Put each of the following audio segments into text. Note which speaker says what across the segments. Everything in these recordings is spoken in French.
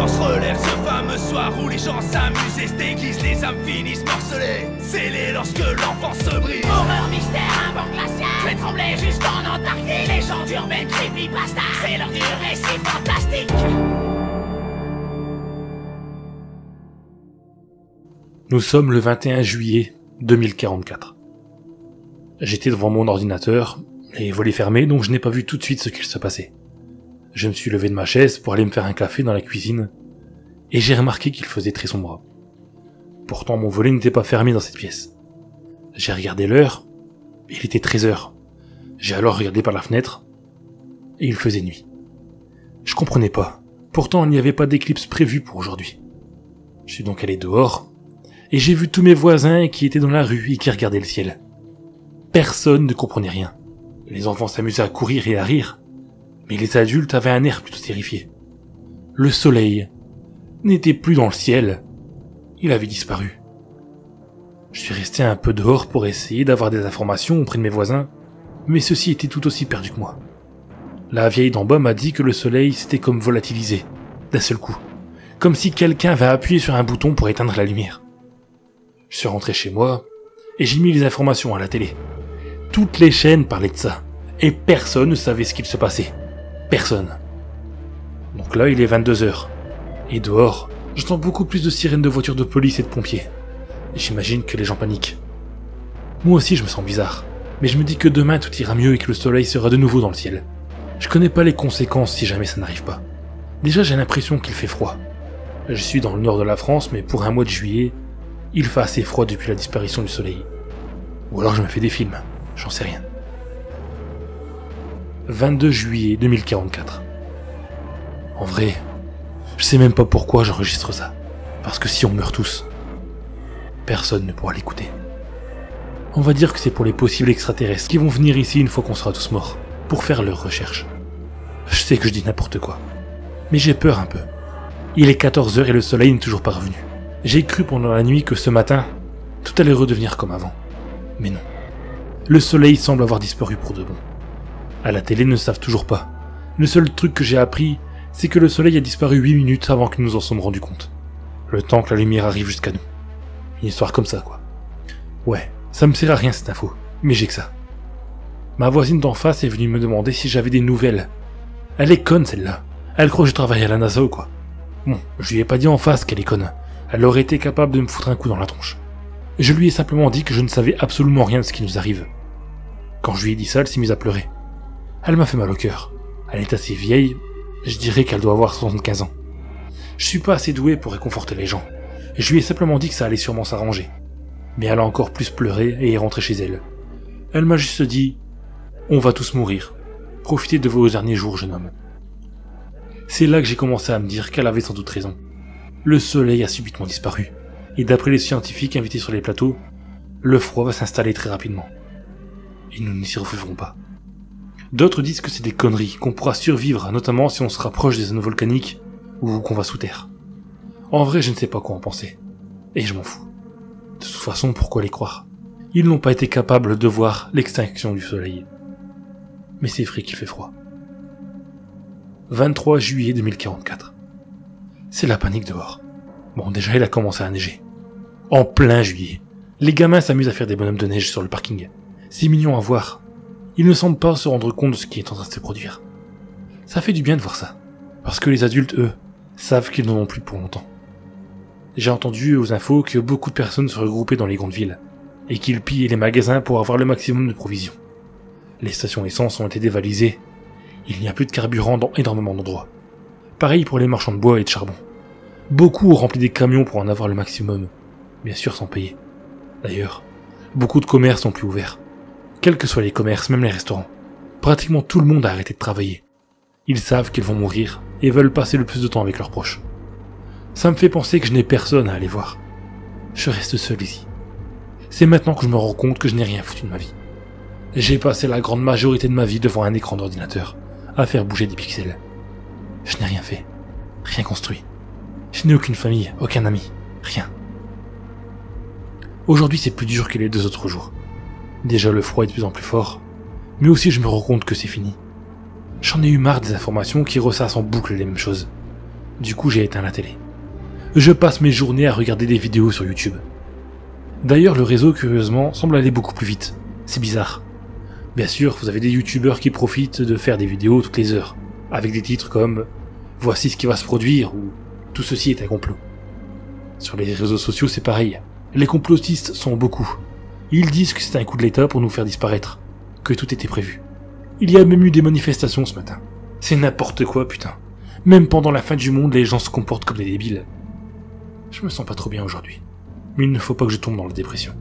Speaker 1: blanc se relève, ce fameux soir où les gens s'amusent et se déguisent, les âmes finissent morcelées, scellées lorsque l'enfance se brise.
Speaker 2: Horreur, mystère, un vent glacial, je vais trembler jusqu'en Antarctique. Légende urbaine, creepypasta, c'est l'heure du récit fantastique.
Speaker 3: Nous sommes le 21 juillet 2044. J'étais devant mon ordinateur, les volets fermés, donc je n'ai pas vu tout de suite ce qu'il se passait. Je me suis levé de ma chaise pour aller me faire un café dans la cuisine, et j'ai remarqué qu'il faisait très sombre. Pourtant mon volet n'était pas fermé dans cette pièce. J'ai regardé l'heure, il était 13h. J'ai alors regardé par la fenêtre, et il faisait nuit. Je comprenais pas, pourtant il n'y avait pas d'éclipse prévue pour aujourd'hui. Je suis donc allé dehors, et j'ai vu tous mes voisins qui étaient dans la rue et qui regardaient le ciel. Personne ne comprenait rien. Les enfants s'amusaient à courir et à rire, mais les adultes avaient un air plutôt terrifié. Le soleil n'était plus dans le ciel, il avait disparu. Je suis resté un peu dehors pour essayer d'avoir des informations auprès de mes voisins, mais ceux-ci étaient tout aussi perdus que moi. La vieille d'en bas m'a dit que le soleil s'était comme volatilisé, d'un seul coup, comme si quelqu'un avait appuyé sur un bouton pour éteindre la lumière. Je suis rentré chez moi, et j'ai mis les informations à la télé. Toutes les chaînes parlaient de ça, et personne ne savait ce qu'il se passait. Personne. Donc là, il est 22h. Et dehors, j'entends beaucoup plus de sirènes de voitures de police et de pompiers. Et j'imagine que les gens paniquent. Moi aussi, je me sens bizarre. Mais je me dis que demain, tout ira mieux et que le soleil sera de nouveau dans le ciel. Je connais pas les conséquences si jamais ça n'arrive pas. Déjà, j'ai l'impression qu'il fait froid. Je suis dans le nord de la France, mais pour un mois de juillet, il fait assez froid depuis la disparition du soleil. Ou alors je me fais des films, j'en sais rien. 22 juillet 2044. En vrai, je sais même pas pourquoi j'enregistre ça. Parce que si on meurt tous, personne ne pourra l'écouter. On va dire que c'est pour les possibles extraterrestres qui vont venir ici une fois qu'on sera tous morts, pour faire leurs recherches. Je sais que je dis n'importe quoi, mais j'ai peur un peu. Il est 14h et le soleil n'est toujours pas revenu. J'ai cru pendant la nuit que ce matin, tout allait redevenir comme avant. Mais non. Le soleil semble avoir disparu pour de bon. À la télé, ils ne savent toujours pas. Le seul truc que j'ai appris, c'est que le soleil a disparu 8 minutes avant que nous nous en sommes rendus compte. Le temps que la lumière arrive jusqu'à nous. Une histoire comme ça, quoi. Ouais, ça me sert à rien cette info, mais j'ai que ça. Ma voisine d'en face est venue me demander si j'avais des nouvelles. Elle est conne celle-là. Elle croit que je travaille à la NASA ou quoi. Bon, je lui ai pas dit en face qu'elle est conne. Elle aurait été capable de me foutre un coup dans la tronche. Je lui ai simplement dit que je ne savais absolument rien de ce qui nous arrive. Quand je lui ai dit ça, elle s'est mise à pleurer. Elle m'a fait mal au cœur. Elle est assez vieille, je dirais qu'elle doit avoir 75 ans. Je suis pas assez doué pour réconforter les gens. Je lui ai simplement dit que ça allait sûrement s'arranger. Mais elle a encore plus pleuré et est rentrée chez elle. Elle m'a juste dit « On va tous mourir. Profitez de vos derniers jours, jeune homme. » C'est là que j'ai commencé à me dire qu'elle avait sans doute raison. Le soleil a subitement disparu. Et d'après les scientifiques invités sur les plateaux, le froid va s'installer très rapidement. Et nous n'y revivrons pas. D'autres disent que c'est des conneries, qu'on pourra survivre, notamment si on se rapproche des zones volcaniques ou qu'on va sous terre. En vrai, je ne sais pas quoi en penser. Et je m'en fous. De toute façon, pourquoi les croire? Ils n'ont pas été capables de voir l'extinction du soleil. Mais c'est vrai qu'il fait froid. 23 juillet 2044. C'est la panique dehors. Bon, déjà il a commencé à neiger. En plein juillet. Les gamins s'amusent à faire des bonhommes de neige sur le parking. C'est mignon à voir. Ils ne semblent pas se rendre compte de ce qui est en train de se produire. Ça fait du bien de voir ça. Parce que les adultes, eux, savent qu'ils n'en ont plus pour longtemps. J'ai entendu aux infos que beaucoup de personnes se regroupaient dans les grandes villes, et qu'ils pillaient les magasins pour avoir le maximum de provisions. Les stations essence ont été dévalisées. Il n'y a plus de carburant dans énormément d'endroits. Pareil pour les marchands de bois et de charbon. Beaucoup ont rempli des camions pour en avoir le maximum, bien sûr sans payer. D'ailleurs, beaucoup de commerces n'ont plus ouvert. Quels que soient les commerces, même les restaurants, pratiquement tout le monde a arrêté de travailler. Ils savent qu'ils vont mourir et veulent passer le plus de temps avec leurs proches. Ça me fait penser que je n'ai personne à aller voir. Je reste seul ici. C'est maintenant que je me rends compte que je n'ai rien foutu de ma vie. J'ai passé la grande majorité de ma vie devant un écran d'ordinateur, à faire bouger des pixels. Je n'ai rien fait, rien construit. Je n'ai aucune famille, aucun ami, rien. Aujourd'hui c'est plus dur que les 2 autres jours. Déjà le froid est de plus en plus fort, mais aussi je me rends compte que c'est fini. J'en ai eu marre des informations qui ressassent en boucle les mêmes choses. Du coup, j'ai éteint la télé. Je passe mes journées à regarder des vidéos sur YouTube. D'ailleurs, le réseau, curieusement, semble aller beaucoup plus vite. C'est bizarre. Bien sûr, vous avez des youtubeurs qui profitent de faire des vidéos toutes les heures, avec des titres comme « Voici ce qui va se produire » ou « Tout ceci est un complot ». Sur les réseaux sociaux, c'est pareil. Les complotistes sont beaucoup. Ils disent que c'est un coup de l'État pour nous faire disparaître, que tout était prévu. Il y a même eu des manifestations ce matin. C'est n'importe quoi, putain. Même pendant la fin du monde, les gens se comportent comme des débiles. Je me sens pas trop bien aujourd'hui. Mais il ne faut pas que je tombe dans la dépression.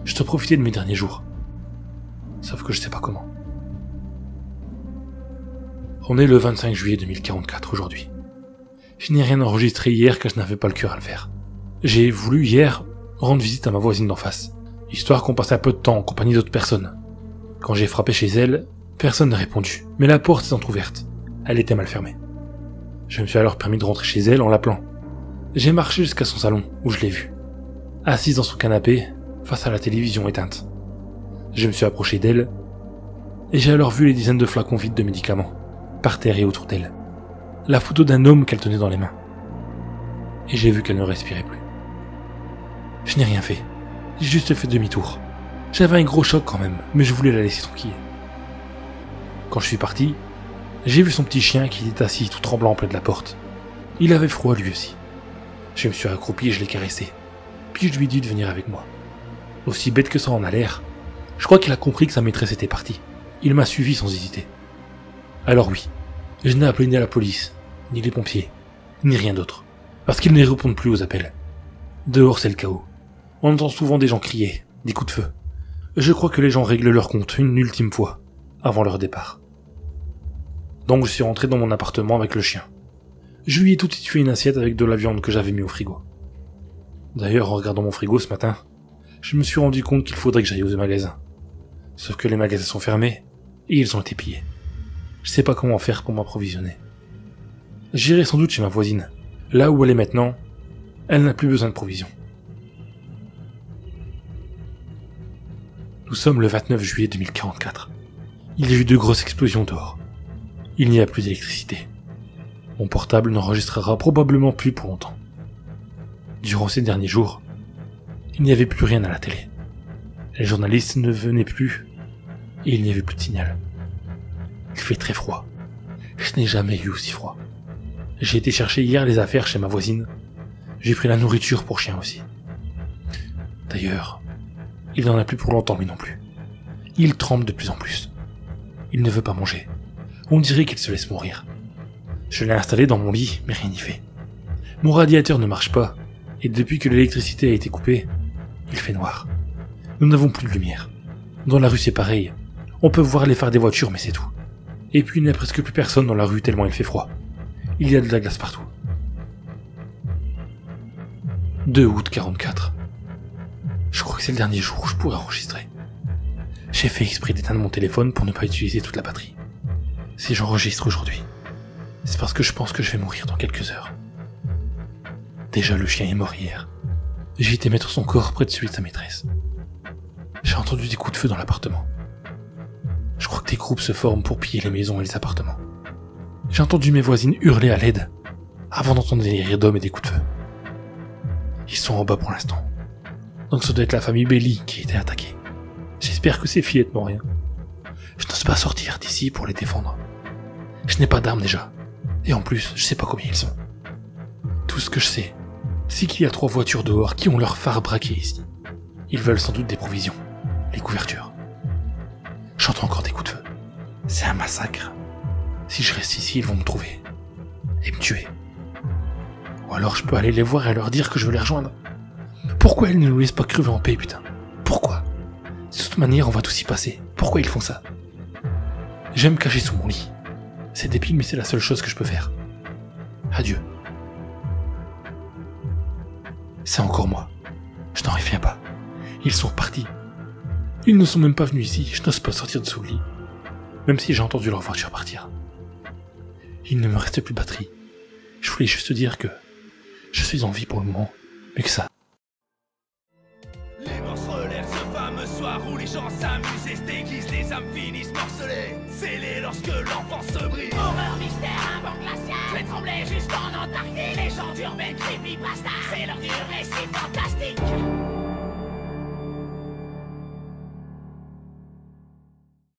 Speaker 3: Je dois profiter de mes derniers jours. Sauf que je sais pas comment. On est le 25 juillet 2044 aujourd'hui. Je n'ai rien enregistré hier car je n'avais pas le cœur à le faire. J'ai voulu hier rendre visite à ma voisine d'en face, histoire qu'on passe un peu de temps en compagnie d'autres personnes. Quand j'ai frappé chez elle, personne n'a répondu, mais la porte est entrouverte. Elle était mal fermée. Je me suis alors permis de rentrer chez elle en l'appelant. J'ai marché jusqu'à son salon, où je l'ai vue, assise dans son canapé, face à la télévision éteinte. Je me suis approché d'elle, et j'ai alors vu les dizaines de flacons vides de médicaments, par terre et autour d'elle. La photo d'un homme qu'elle tenait dans les mains. Et j'ai vu qu'elle ne respirait plus. Je n'ai rien fait, j'ai juste fait demi-tour. J'avais un gros choc quand même, mais je voulais la laisser tranquille. Quand je suis parti, j'ai vu son petit chien qui était assis tout tremblant près de la porte. Il avait froid lui aussi. Je me suis accroupi et je l'ai caressé. Puis je lui ai dit de venir avec moi. Aussi bête que ça en a l'air, je crois qu'il a compris que sa maîtresse était partie. Il m'a suivi sans hésiter. Alors oui, je n'ai appelé ni la police, ni les pompiers, ni rien d'autre. Parce qu'ils ne répondent plus aux appels. Dehors c'est le chaos. On entend souvent des gens crier, des coups de feu. Je crois que les gens règlent leur compte une ultime fois, avant leur départ. Donc je suis rentré dans mon appartement avec le chien. Je lui ai tout de suite fait une assiette avec de la viande que j'avais mis au frigo. D'ailleurs, en regardant mon frigo ce matin, je me suis rendu compte qu'il faudrait que j'aille au magasin. Sauf que les magasins sont fermés, et ils ont été pillés. Je sais pas comment faire pour m'approvisionner. J'irai sans doute chez ma voisine. Là où elle est maintenant, elle n'a plus besoin de provisions. Nous sommes le 29 juillet 2044. Il y a eu de grosses explosions dehors. Il n'y a plus d'électricité. Mon portable n'enregistrera probablement plus pour longtemps. Durant ces derniers jours, il n'y avait plus rien à la télé. Les journalistes ne venaient plus, et il n'y avait plus de signal. Il fait très froid. Je n'ai jamais eu aussi froid. J'ai été chercher hier les affaires chez ma voisine. J'ai pris la nourriture pour chien aussi. D'ailleurs, il n'en a plus pour longtemps lui non plus. Il tremble de plus en plus. Il ne veut pas manger. On dirait qu'il se laisse mourir. Je l'ai installé dans mon lit, mais rien n'y fait. Mon radiateur ne marche pas, et depuis que l'électricité a été coupée, il fait noir. Nous n'avons plus de lumière. Dans la rue c'est pareil. On peut voir les phares des voitures, mais c'est tout. Et puis il n'y a presque plus personne dans la rue tellement il fait froid. Il y a de la glace partout. 2 août 44. Je crois que c'est le dernier jour où je pourrais enregistrer. J'ai fait exprès d'éteindre mon téléphone pour ne pas utiliser toute la batterie. Si j'enregistre aujourd'hui, c'est parce que je pense que je vais mourir dans quelques heures. Déjà le chien est mort hier. J'ai été mettre son corps près de celui de sa maîtresse. J'ai entendu des coups de feu dans l'appartement. Je crois que des groupes se forment pour piller les maisons et les appartements. J'ai entendu mes voisines hurler à l'aide, avant d'entendre des rires d'hommes et des coups de feu. Ils sont en bas pour l'instant. Donc ça doit être la famille Belli qui a été attaquée. J'espère que ces fillettes n'ont rien. Je n'ose pas sortir d'ici pour les défendre. Je n'ai pas d'armes déjà. Et en plus, je sais pas combien ils sont. Tout ce que je sais, c'est qu'il y a 3 voitures dehors qui ont leurs phares braqués ici. Ils veulent sans doute des provisions, les couvertures. J'entends encore des coups de feu. C'est un massacre. Si je reste ici, ils vont me trouver. Et me tuer. Ou alors je peux aller les voir et leur dire que je veux les rejoindre. Pourquoi ils ne nous laissent pas crever en paix, putain? Pourquoi? De toute manière, on va tous y passer. Pourquoi ils font ça? J'aime me cacher sous mon lit. C'est débile, mais c'est la seule chose que je peux faire. Adieu. C'est encore moi. Je n'en reviens pas. Ils sont repartis. Ils ne sont même pas venus ici. Je n'ose pas sortir de sous le lit. Même si j'ai entendu leur voiture partir. Il ne me reste plus de batterie. Je voulais juste dire que je suis en vie pour le moment, mais que ça.
Speaker 1: Les morts relèvent ce fameux soir où les gens s'amusent et se déguisent, les âmes finissent morcelées, scellées lorsque l'enfant se brise.
Speaker 2: Horreur, mystère, un vent glacial, je vais trembler juste jusqu'en Antarctique. Légende urbaine creepypasta, c'est l'heure du récit fantastique.